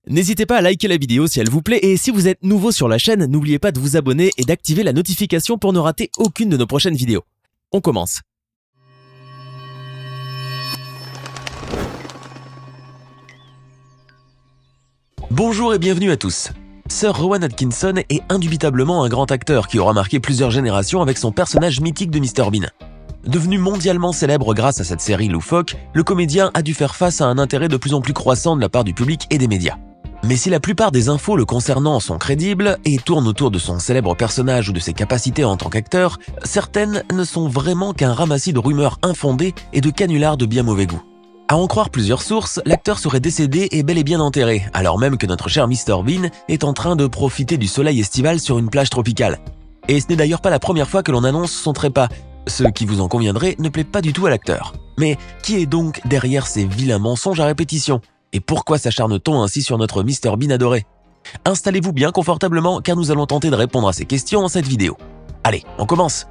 N'hésitez pas à liker la vidéo si elle vous plaît et si vous êtes nouveau sur la chaîne, n'oubliez pas de vous abonner et d'activer la notification pour ne rater aucune de nos prochaines vidéos. On commence. Bonjour et bienvenue à tous. Sir Rowan Atkinson est indubitablement un grand acteur qui aura marqué plusieurs générations avec son personnage mythique de Mr Bean. Devenu mondialement célèbre grâce à cette série loufoque, le comédien a dû faire face à un intérêt de plus en plus croissant de la part du public et des médias. Mais si la plupart des infos le concernant sont crédibles et tournent autour de son célèbre personnage ou de ses capacités en tant qu'acteur, certaines ne sont vraiment qu'un ramassis de rumeurs infondées et de canulars de bien mauvais goût. À en croire plusieurs sources, l'acteur serait décédé et bel et bien enterré, alors même que notre cher Mr Bean est en train de profiter du soleil estival sur une plage tropicale. Et ce n'est d'ailleurs pas la première fois que l'on annonce son trépas, ce qui vous en conviendrez ne plaît pas du tout à l'acteur. Mais qui est donc derrière ces vilains mensonges à répétition ? Et pourquoi s'acharne-t-on ainsi sur notre Mr Bean adoré? Installez-vous bien confortablement car nous allons tenter de répondre à ces questions dans cette vidéo. Allez, on commence.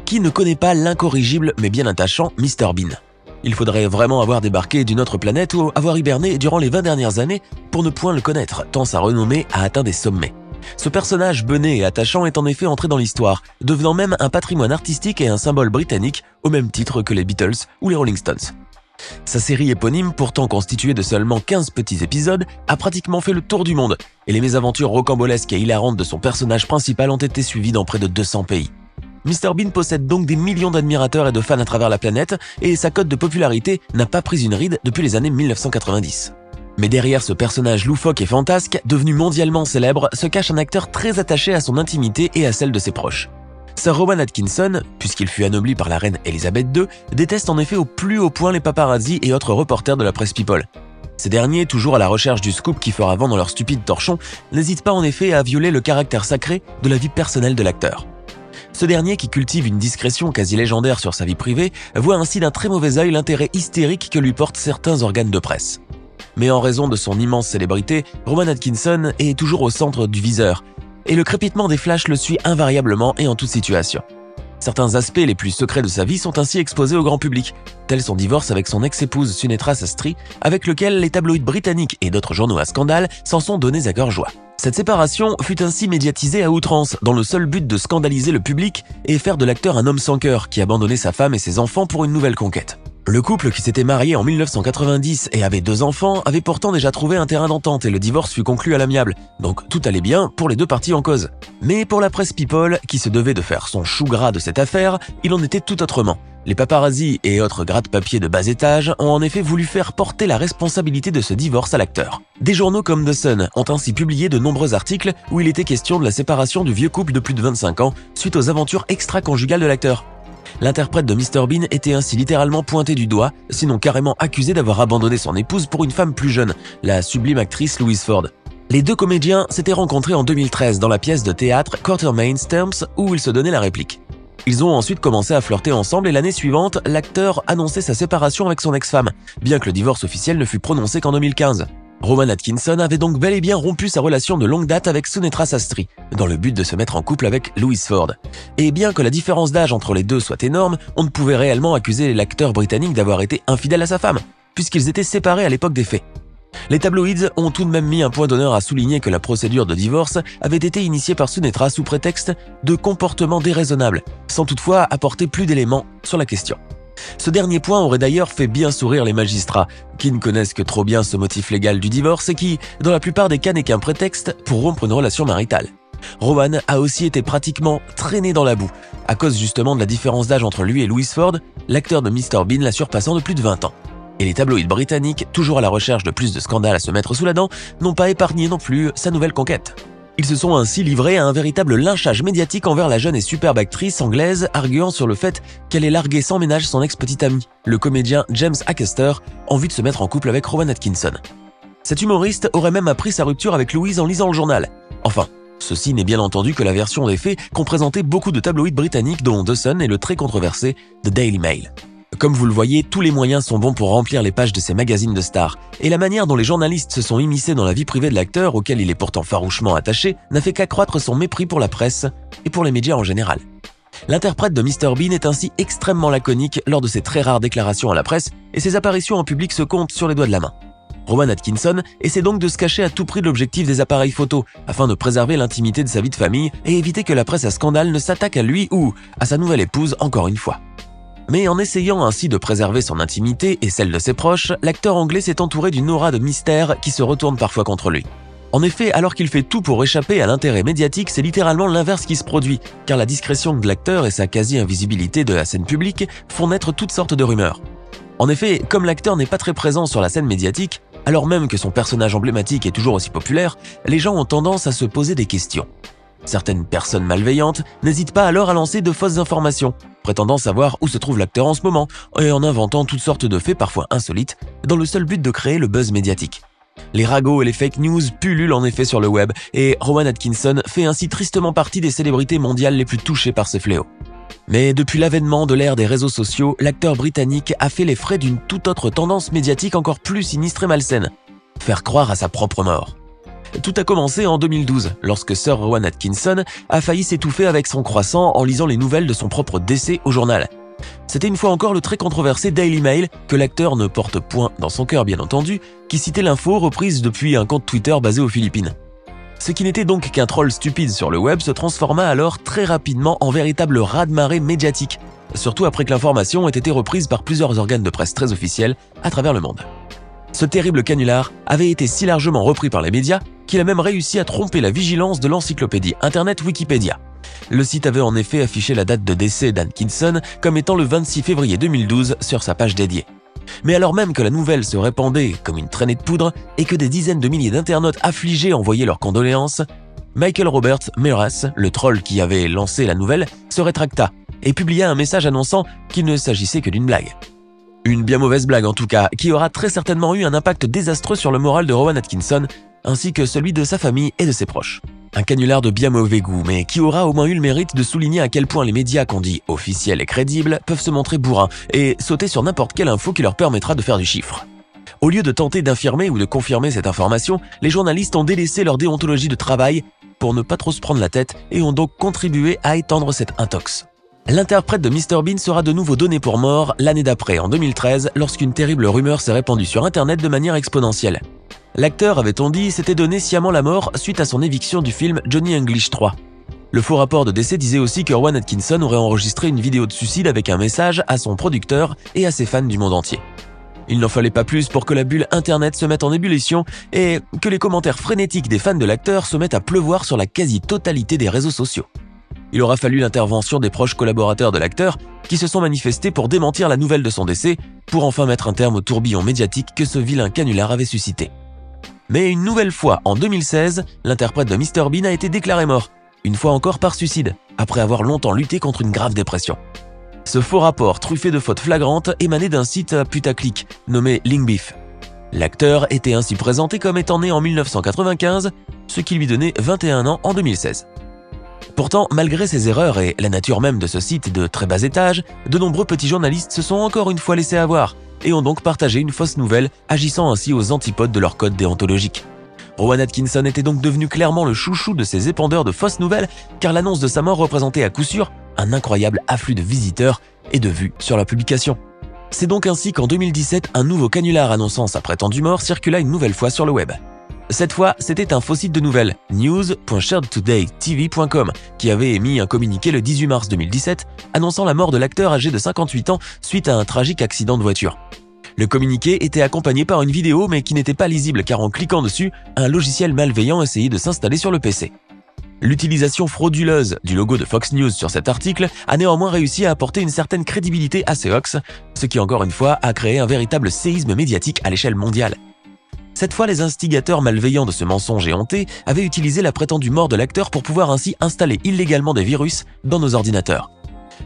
Qui ne connaît pas l'incorrigible mais bien attachant Mr Bean? Il faudrait vraiment avoir débarqué d'une autre planète ou avoir hiberné durant les 20 dernières années pour ne point le connaître, tant sa renommée a atteint des sommets. Ce personnage bené et attachant est en effet entré dans l'histoire, devenant même un patrimoine artistique et un symbole britannique au même titre que les Beatles ou les Rolling Stones. Sa série éponyme, pourtant constituée de seulement 15 petits épisodes, a pratiquement fait le tour du monde, et les mésaventures rocambolesques et hilarantes de son personnage principal ont été suivies dans près de 200 pays. Mr Bean possède donc des millions d'admirateurs et de fans à travers la planète, et sa cote de popularité n'a pas pris une ride depuis les années 1990. Mais derrière ce personnage loufoque et fantasque, devenu mondialement célèbre, se cache un acteur très attaché à son intimité et à celle de ses proches. Sir Rowan Atkinson, puisqu'il fut anobli par la reine Elisabeth II, déteste en effet au plus haut point les paparazzis et autres reporters de la presse people. Ces derniers, toujours à la recherche du scoop qui fera vendre leur stupide torchon, n'hésitent pas en effet à violer le caractère sacré de la vie personnelle de l'acteur. Ce dernier, qui cultive une discrétion quasi légendaire sur sa vie privée, voit ainsi d'un très mauvais œil l'intérêt hystérique que lui portent certains organes de presse. Mais en raison de son immense célébrité, Rowan Atkinson est toujours au centre du viseur, et le crépitement des flashs le suit invariablement et en toute situation. Certains aspects les plus secrets de sa vie sont ainsi exposés au grand public, tel son divorce avec son ex-épouse Sunetra Sastry, avec lequel les tabloïds britanniques et d'autres journaux à scandale s'en sont donnés à cœur joie. Cette séparation fut ainsi médiatisée à outrance, dans le seul but de scandaliser le public et faire de l'acteur un homme sans cœur qui abandonnait sa femme et ses enfants pour une nouvelle conquête. Le couple, qui s'était marié en 1990 et avait 2 enfants, avait pourtant déjà trouvé un terrain d'entente et le divorce fut conclu à l'amiable, donc tout allait bien pour les deux parties en cause. Mais pour la presse people, qui se devait de faire son chou gras de cette affaire, il en était tout autrement. Les paparazzis et autres gratte-papiers de bas étage ont en effet voulu faire porter la responsabilité de ce divorce à l'acteur. Des journaux comme The Sun ont ainsi publié de nombreux articles où il était question de la séparation du vieux couple de plus de 25 ans suite aux aventures extra-conjugales de l'acteur. L'interprète de Mr Bean était ainsi littéralement pointé du doigt, sinon carrément accusé d'avoir abandonné son épouse pour une femme plus jeune, la sublime actrice Louise Ford. Les deux comédiens s'étaient rencontrés en 2013 dans la pièce de théâtre Quatermain's Terms où ils se donnaient la réplique. Ils ont ensuite commencé à flirter ensemble et l'année suivante, l'acteur annonçait sa séparation avec son ex-femme, bien que le divorce officiel ne fût prononcé qu'en 2015. Rowan Atkinson avait donc bel et bien rompu sa relation de longue date avec Sunetra Sastry, dans le but de se mettre en couple avec Louise Ford. Et bien que la différence d'âge entre les deux soit énorme, on ne pouvait réellement accuser l'acteur britannique d'avoir été infidèle à sa femme, puisqu'ils étaient séparés à l'époque des faits. Les tabloïds ont tout de même mis un point d'honneur à souligner que la procédure de divorce avait été initiée par Sunetra sous prétexte de comportement déraisonnable, sans toutefois apporter plus d'éléments sur la question. Ce dernier point aurait d'ailleurs fait bien sourire les magistrats, qui ne connaissent que trop bien ce motif légal du divorce et qui, dans la plupart des cas, n'est qu'un prétexte pour rompre une relation maritale. Rowan a aussi été pratiquement traîné dans la boue, à cause justement de la différence d'âge entre lui et Louise Ford, l'acteur de Mr Bean la surpassant de plus de 20 ans. Et les tabloïds britanniques, toujours à la recherche de plus de scandales à se mettre sous la dent, n'ont pas épargné non plus sa nouvelle conquête. Ils se sont ainsi livrés à un véritable lynchage médiatique envers la jeune et superbe actrice anglaise, arguant sur le fait qu'elle ait largué sans ménage son ex-petit ami, le comédien James Acaster, en vue de se mettre en couple avec Rowan Atkinson. Cet humoriste aurait même appris sa rupture avec Louise en lisant le journal. Enfin, ceci n'est bien entendu que la version des faits qu'ont présenté beaucoup de tabloïds britanniques dont The Sun et le très controversé The Daily Mail. Comme vous le voyez, tous les moyens sont bons pour remplir les pages de ces magazines de stars, et la manière dont les journalistes se sont immiscés dans la vie privée de l'acteur, auquel il est pourtant farouchement attaché, n'a fait qu'accroître son mépris pour la presse et pour les médias en général. L'interprète de Mr Bean est ainsi extrêmement laconique lors de ses très rares déclarations à la presse, et ses apparitions en public se comptent sur les doigts de la main. Rowan Atkinson essaie donc de se cacher à tout prix de l'objectif des appareils photo, afin de préserver l'intimité de sa vie de famille et éviter que la presse à scandale ne s'attaque à lui ou à sa nouvelle épouse encore une fois. Mais en essayant ainsi de préserver son intimité et celle de ses proches, l'acteur anglais s'est entouré d'une aura de mystère qui se retourne parfois contre lui. En effet, alors qu'il fait tout pour échapper à l'intérêt médiatique, c'est littéralement l'inverse qui se produit, car la discrétion de l'acteur et sa quasi-invisibilité de la scène publique font naître toutes sortes de rumeurs. En effet, comme l'acteur n'est pas très présent sur la scène médiatique, alors même que son personnage emblématique est toujours aussi populaire, les gens ont tendance à se poser des questions. Certaines personnes malveillantes n'hésitent pas alors à lancer de fausses informations, prétendant savoir où se trouve l'acteur en ce moment et en inventant toutes sortes de faits parfois insolites dans le seul but de créer le buzz médiatique. Les ragots et les fake news pullulent en effet sur le web et Rowan Atkinson fait ainsi tristement partie des célébrités mondiales les plus touchées par ce fléau. Mais depuis l'avènement de l'ère des réseaux sociaux, l'acteur britannique a fait les frais d'une toute autre tendance médiatique encore plus sinistre et malsaine, faire croire à sa propre mort. Tout a commencé en 2012, lorsque Sir Rowan Atkinson a failli s'étouffer avec son croissant en lisant les nouvelles de son propre décès au journal. C'était une fois encore le très controversé Daily Mail, que l'acteur ne porte point dans son cœur bien entendu, qui citait l'info reprise depuis un compte Twitter basé aux Philippines. Ce qui n'était donc qu'un troll stupide sur le web se transforma alors très rapidement en véritable raz-de-marée médiatique, surtout après que l'information ait été reprise par plusieurs organes de presse très officiels à travers le monde. Ce terrible canular avait été si largement repris par les médias qu'il a même réussi à tromper la vigilance de l'encyclopédie internet Wikipédia. Le site avait en effet affiché la date de décès d'Atkinson comme étant le 26 février 2012 sur sa page dédiée. Mais alors même que la nouvelle se répandait comme une traînée de poudre et que des dizaines de milliers d'internautes affligés envoyaient leurs condoléances, Michael Robert Meras, le troll qui avait lancé la nouvelle, se rétracta et publia un message annonçant qu'il ne s'agissait que d'une blague. Une bien mauvaise blague en tout cas, qui aura très certainement eu un impact désastreux sur le moral de Rowan Atkinson, ainsi que celui de sa famille et de ses proches. Un canular de bien mauvais goût, mais qui aura au moins eu le mérite de souligner à quel point les médias qu'on dit officiels et crédibles peuvent se montrer bourrins et sauter sur n'importe quelle info qui leur permettra de faire du chiffre. Au lieu de tenter d'infirmer ou de confirmer cette information, les journalistes ont délaissé leur déontologie de travail pour ne pas trop se prendre la tête et ont donc contribué à étendre cette intox. L'interprète de Mr Bean sera de nouveau donné pour mort l'année d'après, en 2013, lorsqu'une terrible rumeur s'est répandue sur Internet de manière exponentielle. L'acteur, avait-on dit, s'était donné sciemment la mort suite à son éviction du film Johnny English 3. Le faux rapport de décès disait aussi que Rowan Atkinson aurait enregistré une vidéo de suicide avec un message à son producteur et à ses fans du monde entier. Il n'en fallait pas plus pour que la bulle Internet se mette en ébullition et que les commentaires frénétiques des fans de l'acteur se mettent à pleuvoir sur la quasi-totalité des réseaux sociaux. Il aura fallu l'intervention des proches collaborateurs de l'acteur qui se sont manifestés pour démentir la nouvelle de son décès, pour enfin mettre un terme au tourbillon médiatique que ce vilain canular avait suscité. Mais une nouvelle fois, en 2016, l'interprète de Mr Bean a été déclaré mort, une fois encore par suicide, après avoir longtemps lutté contre une grave dépression. Ce faux rapport, truffé de fautes flagrantes, émanait d'un site putaclic nommé Linkbeef. L'acteur était ainsi présenté comme étant né en 1995, ce qui lui donnait 21 ans en 2016. Pourtant, malgré ses erreurs et la nature même de ce site de très bas étage, de nombreux petits journalistes se sont encore une fois laissés avoir et ont donc partagé une fausse nouvelle, agissant ainsi aux antipodes de leur code déontologique. Rowan Atkinson était donc devenu clairement le chouchou de ces épandeurs de fausses nouvelles, car l'annonce de sa mort représentait à coup sûr un incroyable afflux de visiteurs et de vues sur la publication. C'est donc ainsi qu'en 2017, un nouveau canular annonçant sa prétendue mort circula une nouvelle fois sur le web. Cette fois, c'était un faux site de nouvelles, news.sharedtoday.tv.com, qui avait émis un communiqué le 18 mars 2017 annonçant la mort de l'acteur âgé de 58 ans suite à un tragique accident de voiture. Le communiqué était accompagné par une vidéo mais qui n'était pas lisible car en cliquant dessus, un logiciel malveillant essayait de s'installer sur le PC. L'utilisation frauduleuse du logo de Fox News sur cet article a néanmoins réussi à apporter une certaine crédibilité à ces hoax, ce qui encore une fois a créé un véritable séisme médiatique à l'échelle mondiale. Cette fois, les instigateurs malveillants de ce mensonge éhonté avaient utilisé la prétendue mort de l'acteur pour pouvoir ainsi installer illégalement des virus dans nos ordinateurs.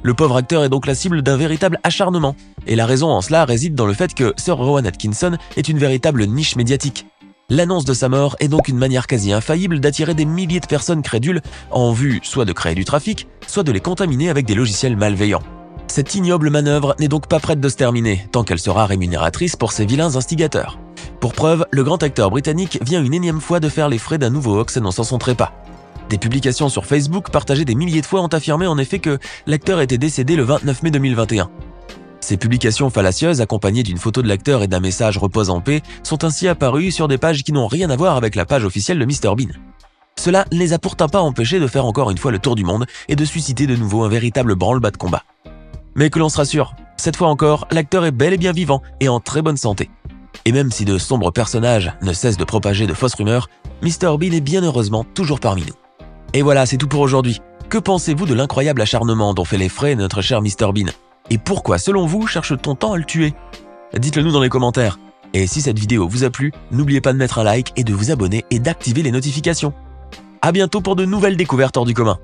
Le pauvre acteur est donc la cible d'un véritable acharnement, et la raison en cela réside dans le fait que Sir Rowan Atkinson est une véritable niche médiatique. L'annonce de sa mort est donc une manière quasi infaillible d'attirer des milliers de personnes crédules en vue soit de créer du trafic, soit de les contaminer avec des logiciels malveillants. Cette ignoble manœuvre n'est donc pas prête de se terminer, tant qu'elle sera rémunératrice pour ces vilains instigateurs. Pour preuve, le grand acteur britannique vient une énième fois de faire les frais d'un nouveau hoax annonçant son trépas. Des publications sur Facebook partagées des milliers de fois ont affirmé en effet que l'acteur était décédé le 29 mai 2021. Ces publications fallacieuses, accompagnées d'une photo de l'acteur et d'un message « repose en paix », sont ainsi apparues sur des pages qui n'ont rien à voir avec la page officielle de Mr Bean. Cela ne les a pourtant pas empêchés de faire encore une fois le tour du monde et de susciter de nouveau un véritable branle-bas de combat. Mais que l'on se rassure, cette fois encore, l'acteur est bel et bien vivant et en très bonne santé. Et même si de sombres personnages ne cessent de propager de fausses rumeurs, Mr Bean est bien heureusement toujours parmi nous. Et voilà, c'est tout pour aujourd'hui. Que pensez-vous de l'incroyable acharnement dont fait les frais notre cher Mr Bean? Et pourquoi, selon vous, cherche-t-on tant à le tuer? Dites-le nous dans les commentaires. Et si cette vidéo vous a plu, n'oubliez pas de mettre un like et de vous abonner et d'activer les notifications. À bientôt pour de nouvelles découvertes hors du commun.